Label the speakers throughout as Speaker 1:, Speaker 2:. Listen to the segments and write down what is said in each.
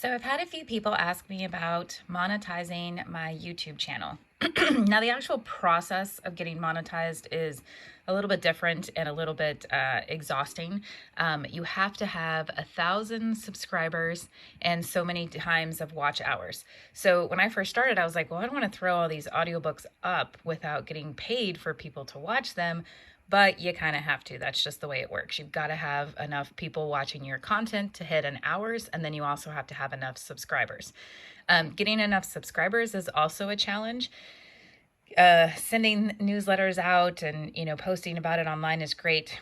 Speaker 1: So I've had a few people ask me about monetizing my YouTube channel. Now, the actual process of getting monetized is a little bit different and a little bit exhausting. You have to have 1,000 subscribers and so many times of watch hours. So when I first started, I was like, well, I don't want to throw all these audiobooks up without getting paid for people to watch them. But you kind of have to. That's just the way it works. You've got to have enough people watching your content to hit an hours, and then you also have to have enough subscribers. Getting enough subscribers is also a challenge. Sending newsletters out and posting about it online is great.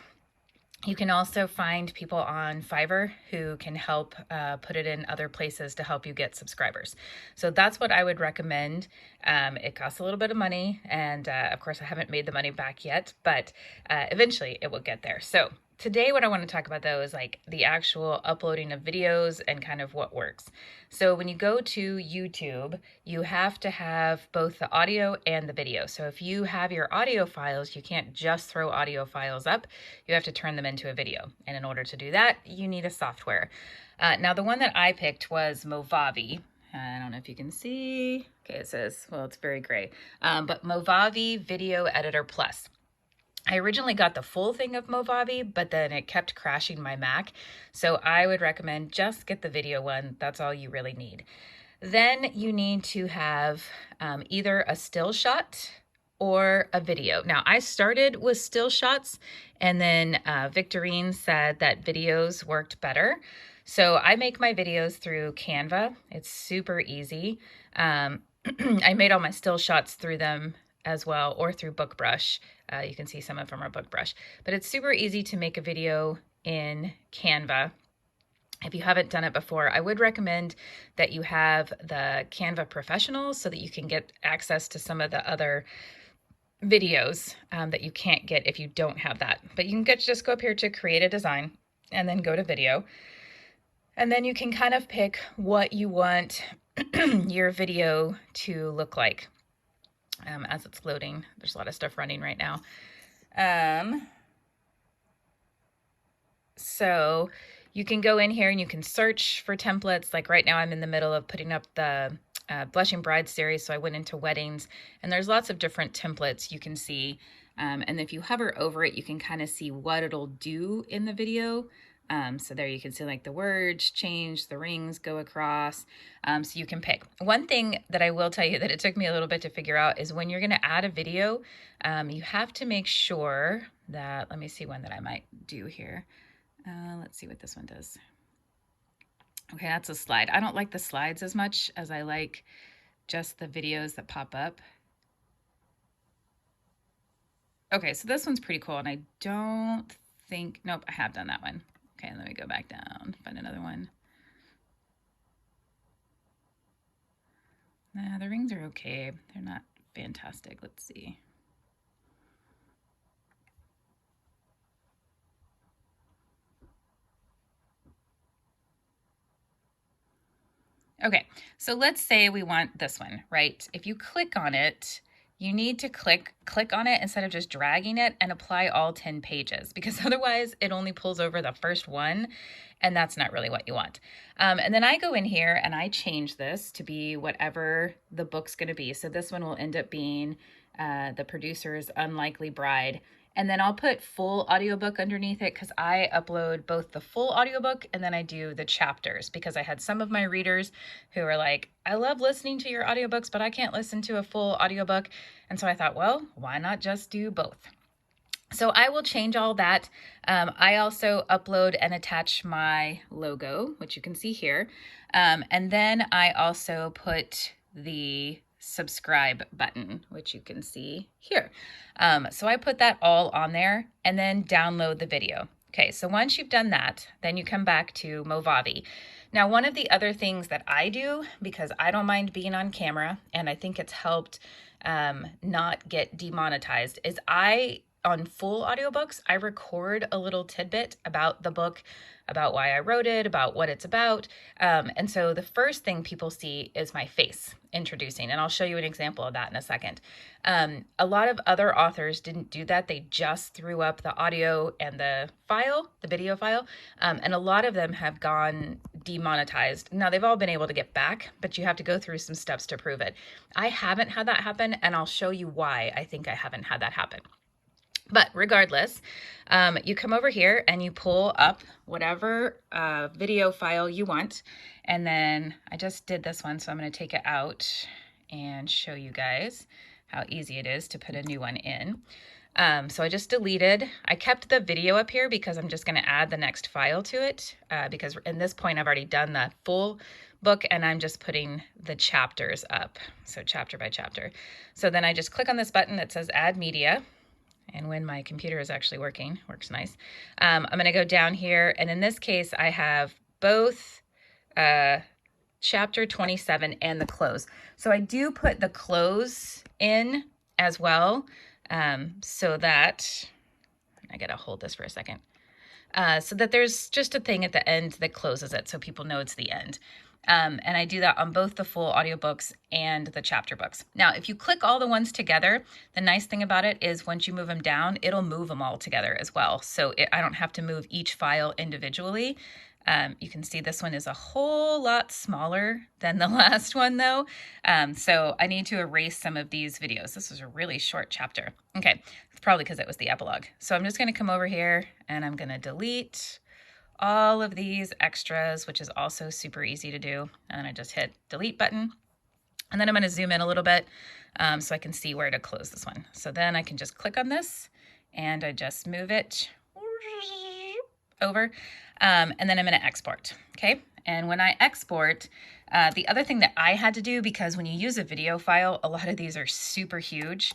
Speaker 1: You can also find people on Fiverr who can help put it in other places to help you get subscribers. So that's what I would recommend. It costs a little bit of money, and of course I haven't made the money back yet, but eventually it will get there. So today what I want to talk about though is like the actual uploading of videos and kind of what works. So when you go to YouTube, you have to have both the audio and the video. So if you have your audio files, you can't just throw audio files up. You have to turn them into a video. And in order to do that, you need a software. Now the one that I picked was Movavi. I don't know if you can see. Okay, it says, well, it's very gray. But Movavi Video Editor Plus. I originally got the full thing of Movavi, but then it kept crashing my Mac. So I would recommend just get the video one. That's all you really need. Then you need to have either a still shot or a video. Now I started with still shots, and then Victorine said that videos worked better. So I make my videos through Canva. It's super easy. I made all my still shots through them as well, or through BookBrush. You can see some of them are BookBrush, but it's super easy to make a video in Canva. If you haven't done it before, I would recommend that you have the Canva Professional so that you can get access to some of the other videos that you can't get if you don't have that. But you can just go up here to create a design and then go to video. And then you can kind of pick what you want your video to look like. As it's loading, there's a lot of stuff running right now. So you can go in here and you can search for templates. Like right now I'm in the middle of putting up the Blushing Bride series, so I went into weddings, and there's lots of different templates you can see. And if you hover over it, you can kind of see what it'll do in the video. So there you can see like the words change, the rings go across, so you can pick. One thing that I will tell you that it took me a little bit to figure out is when you're going to add a video, you have to make sure that, let me see one that I might do here. Let's see what this one does. Okay, that's a slide. I don't like the slides as much as I like just the videos that pop up. Okay, so this one's pretty cool, and I don't think, nope, I have done that one. Okay, let me go back down, find another one. Nah, the rings are okay. They're not fantastic. Let's see. Okay, so let's say we want this one, right? If you click on it, you need to click on it instead of just dragging it and apply all 10 pages, because otherwise it only pulls over the first one, and that's not really what you want. And then I go in here and I change this to be whatever the book's going to be. So this one will end up being The Producer's Unlikely Bride. And then I'll put full audiobook underneath it because I upload both the full audiobook and then I do the chapters, because I had some of my readers who are like, I love listening to your audiobooks, but I can't listen to a full audiobook. And so I thought, well, why not just do both? So I will change all that. I also upload and attach my logo, which you can see here. And then I also put the subscribe button, which you can see here. So I put that all on there and then download the video. Okay, so once you've done that, then you come back to Movavi. Now, one of the other things that I do, because I don't mind being on camera, and I think it's helped not get demonetized, is on full audiobooks, I record a little tidbit about the book, about why I wrote it, about what it's about. And so the first thing people see is my face introducing, and I'll show you an example of that in a second. A lot of other authors didn't do that. They just threw up the audio and the video file. And a lot of them have gone demonetized. Now, they've all been able to get back, but you have to go through some steps to prove it. I haven't had that happen, and I'll show you why I think I haven't had that happen. But regardless, you come over here and you pull up whatever video file you want. And then I just did this one, so I'm going to take it out and show you guys how easy it is to put a new one in. So I just deleted. I kept the video up here because I'm just going to add the next file to it, because in this point I've already done the full book and I'm just putting the chapters up, so chapter by chapter. So then I just click on this button that says Add Media. And when my computer is actually working, works nice. I'm going to go down here, and in this case, I have both chapter 27 and the close. So I do put the close in as well, so that, I got to hold this for a second, so that there's just a thing at the end that closes it so people know it's the end. And I do that on both the full audiobooks and the chapter books. Now, if you click all the ones together, the nice thing about it is once you move them down, it'll move them all together as well. So I don't have to move each file individually. You can see this one is a whole lot smaller than the last one though. So I need to erase some of these videos. This was a really short chapter. Okay, it's probably because it was the epilogue. So I'm just going to come over here and I'm going to delete all of these extras, which is also super easy to do. And I just hit delete button. And then I'm going to zoom in a little bit so I can see where to close this one. So then I can just click on this and I just move it over. And then I'm going to export. Okay. And when I export, the other thing that I had to do, because when you use a video file, a lot of these are super huge.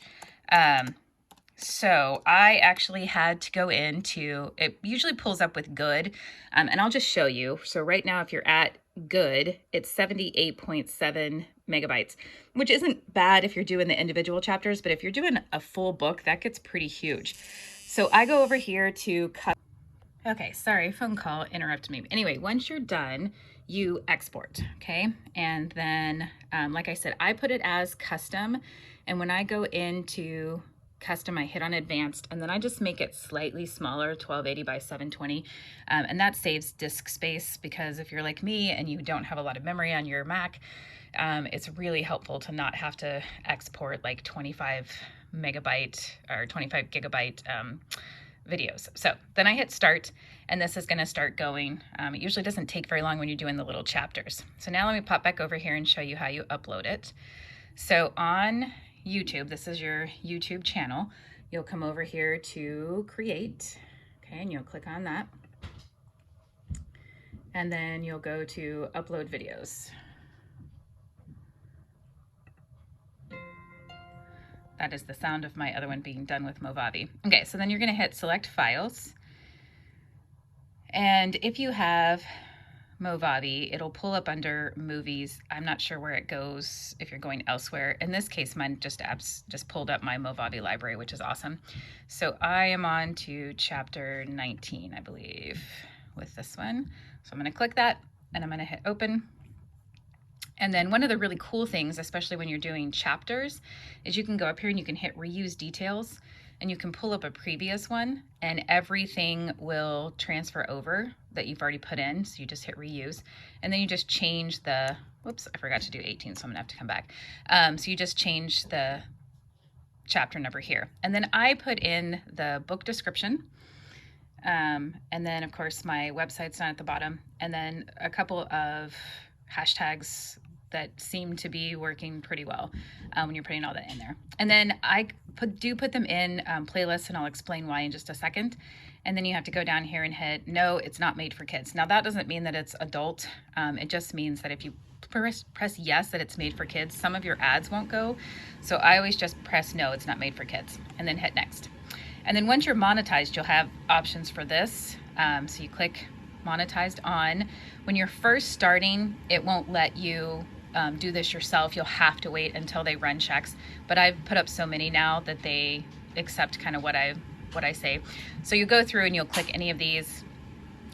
Speaker 1: So I actually had to go into, it usually pulls up with good, and I'll just show you. So right now, if you're at good, it's 78.7 megabytes, which isn't bad if you're doing the individual chapters, but if you're doing a full book, that gets pretty huge. So I go over here to cut. Okay, sorry, phone call interrupted me. Anyway, once you're done, you export, okay? And then, like I said, I put it as custom, and when I go into custom, I hit on advanced, and then I just make it slightly smaller, 1280 by 720, and that saves disk space, because if you're like me and you don't have a lot of memory on your Mac, it's really helpful to not have to export like 25 megabyte or 25 gigabyte videos. So then I hit start, and this is going to start going. It usually doesn't take very long when you're doing the little chapters. So now let me pop back over here and show you how you upload it. So on YouTube, this is your YouTube channel. You'll come over here to create, okay, and you'll click on that. And then you'll go to upload videos. That is the sound of my other one being done with Movavi. Okay, so then you're going to hit select files. And if you have Movavi, it'll pull up under movies. I'm not sure where it goes if you're going elsewhere. In this case, mine just pulled up my Movavi library, which is awesome. So I am on to chapter 19, I believe, with this one. So I'm going to click that and I'm going to hit open. And then one of the really cool things, especially when you're doing chapters, is you can go up here and you can hit reuse details, and you can pull up a previous one and everything will transfer over that you've already put in. So you just hit reuse, and then you just change the, whoops, I forgot to do 18, so I'm gonna have to come back. So you just change the chapter number here. And then I put in the book description. And then of course my website's down at the bottom, and then a couple of hashtags that seem to be working pretty well when you're putting all that in there. And then I do put them in playlists, and I'll explain why in just a second. And then you have to go down here and hit, no, it's not made for kids. Now that doesn't mean that it's adult. It just means that if you press yes, that it's made for kids, some of your ads won't go. So I always just press no, it's not made for kids, and then hit next. And then once you're monetized, you'll have options for this. So you click monetized on. When you're first starting, it won't let you do this yourself. You'll have to wait until they run checks, but I've put up so many now that they accept kind of what I say. So you go through and you'll click any of these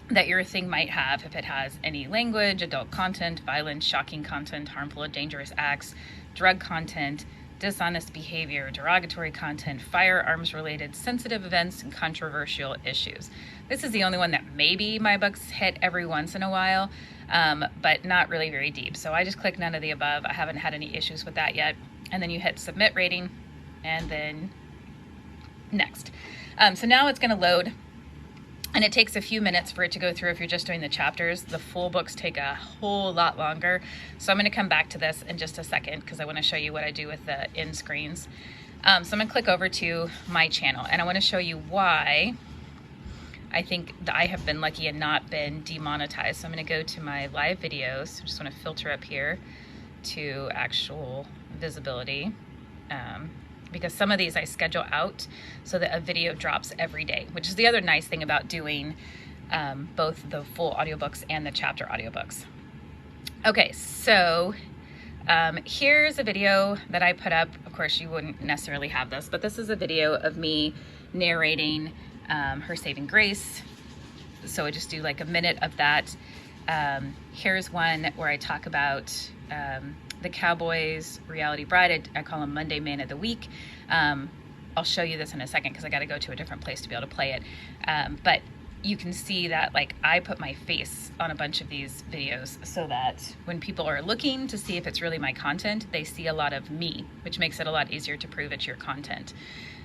Speaker 1: that your thing might have. If it has any language, adult content, violence, shocking content, harmful or dangerous acts, drug content, dishonest behavior, derogatory content, firearms related, sensitive events, and controversial issues. This is the only one that maybe my books hit every once in a while. but not really very deep. So I just click none of the above. I haven't had any issues with that yet. And then you hit submit rating and then next. So now it's going to load. And it takes a few minutes for it to go through if you're just doing the chapters. The full books take a whole lot longer. So I'm going to come back to this in just a second because I want to show you what I do with the end screens. So I'm going to click over to my channel and I want to show you why I think that I have been lucky and not been demonetized. So I'm going to go to my live videos. I just want to filter up here to actual visibility. Because some of these I schedule out so that a video drops every day, which is the other nice thing about doing both the full audiobooks and the chapter audiobooks. Okay, so here's a video that I put up. Of course, you wouldn't necessarily have this, but this is a video of me narrating Her Saving Grace. So I just do like a minute of that. Here's one where I talk about the Cowboys Reality Bride. I call him Monday Man of the Week. I'll show you this in a second because I got to go to a different place to be able to play it. But you can see that like I put my face on a bunch of these videos so that when people are looking to see if it's really my content, they see a lot of me, which makes it a lot easier to prove it's your content.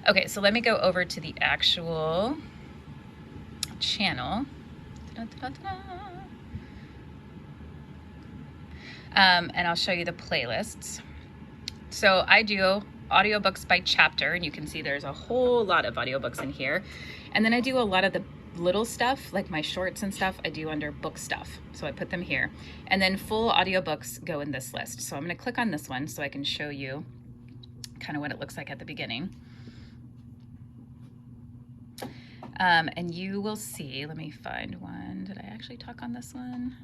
Speaker 1: Okay, so let me go over to the actual channel. And I'll show you the playlists. So I do audiobooks by chapter, and you can see there's a whole lot of audiobooks in here. And then I do a lot of the little stuff, like my shorts and stuff, I do under book stuff. So I put them here. And then full audiobooks go in this list. So I'm going to click on this one so I can show you kind of what it looks like at the beginning. And you will see, let me find one. Did I actually talk on this one?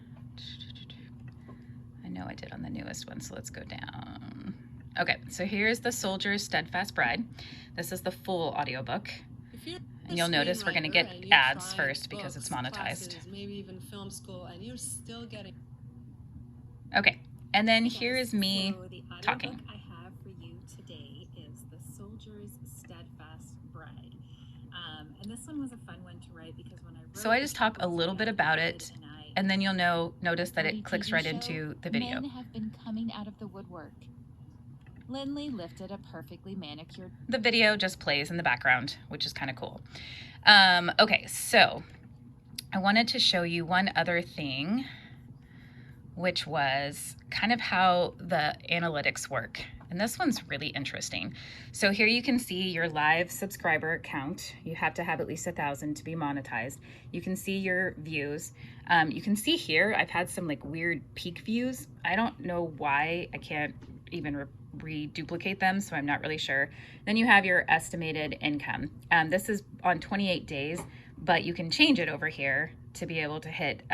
Speaker 1: I know I did on the newest one, so let's go down. Okay, so here's The Soldier's Steadfast Bride. This is the full audiobook. And you'll notice we're going to get ads first because it's monetized.
Speaker 2: Classes, maybe even film school, and you're still getting...
Speaker 1: Okay, and then here is me
Speaker 2: so the
Speaker 1: talking.
Speaker 2: I have for you today is The Soldier's Steadfast Bride. And this one was a fun one to write because when I wrote...
Speaker 1: So I just talk a little bit about it, and then you'll notice that it clicks right into the video.
Speaker 3: Men have been coming out of the woodwork. Lindley lifted a perfectly manicured...
Speaker 1: The video just plays in the background, which is kind of cool. Okay, so I wanted to show you one other thing, which was kind of how the analytics work. And this one's really interesting. So here you can see your live subscriber count. You have to have at least 1,000 to be monetized. You can see your views. You can see here, I've had some like weird peak views. I don't know why I can't even reduplicate them, so I'm not really sure. Then you have your estimated income. This is on 28 days, but you can change it over here to be able to hit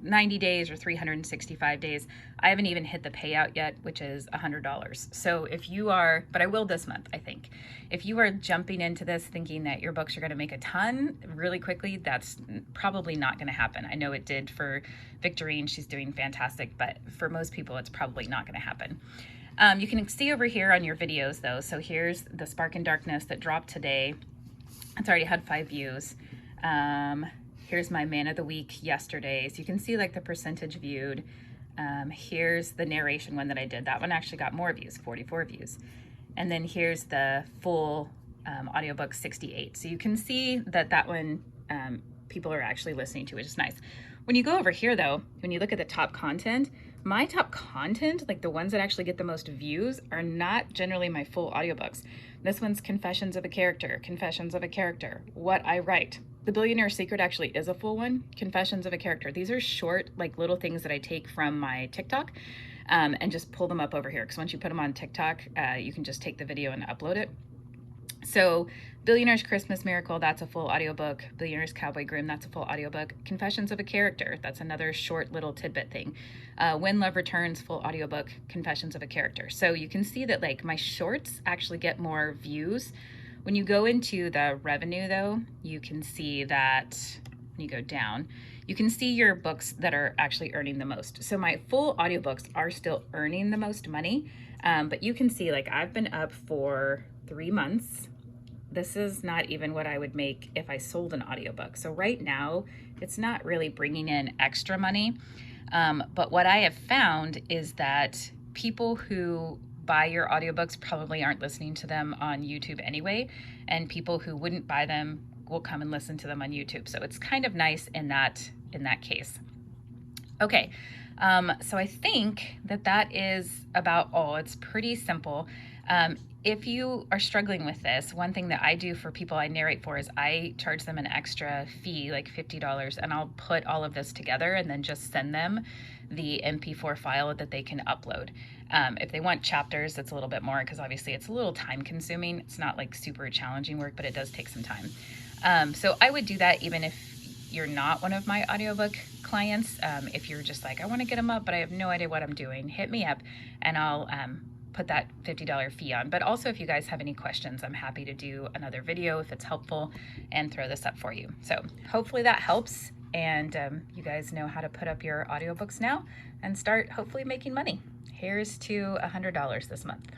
Speaker 1: 90 days or 365 days. I haven't even hit the payout yet, which is $100. So if you are, but I will this month, I think. If you are jumping into this thinking that your books are going to make a ton really quickly, that's probably not going to happen. I know it did for Victorine. She's doing fantastic, but for most people, it's probably not going to happen. You can see over here on your videos though. So here's the Spark and Darkness that dropped today. It's already had 5 views. Here's my Man of the Week yesterday. So you can see like the percentage viewed. Here's the narration one that I did. That one actually got more views, 44 views. And then here's the full audiobook, 68. So you can see that that one people are actually listening to, which is nice. When you go over here though, when you look at the top content, my top content, like the ones that actually get the most views, are not generally my full audiobooks. This one's Confessions of a Character, Confessions of a Character, What I Write. The Billionaire Secret actually is a full one, Confessions of a Character. These are short, like little things that I take from my TikTok and just pull them up over here. Because once you put them on TikTok, you can just take the video and upload it. So Billionaire's Christmas Miracle, that's a full audiobook. Billionaire's Cowboy Groom, that's a full audiobook. Confessions of a Character, that's another short little tidbit thing. When Love Returns, full audiobook. Confessions of a Character. So you can see that like my shorts actually get more views. When you go into the revenue though, you can see that when you go down, you can see your books that are actually earning the most. So my full audiobooks are still earning the most money, but you can see like I've been up for 3 months. this is not even what I would make if I sold an audiobook. So right now, it's not really bringing in extra money. But what I have found is that people who buy your audiobooks probably aren't listening to them on YouTube anyway, and people who wouldn't buy them will come and listen to them on YouTube. So it's kind of nice in that case. Okay, so I think that is about all. It's pretty simple. If you are struggling with this, one thing that I do for people I narrate for is I charge them an extra fee, like $50, and I'll put all of this together and then just send them the MP4 file that they can upload. If they want chapters, it's a little bit more because obviously it's a little time consuming. It's not like super challenging work, but it does take some time. So I would do that even if you're not one of my audiobook clients. If you're just like, I want to get them up, but I have no idea what I'm doing, hit me up and I'll put that $50 fee on. But also if you guys have any questions, I'm happy to do another video if it's helpful and throw this up for you. So hopefully that helps, and you guys know how to put up your audiobooks now and start hopefully making money. Here's to $100 this month.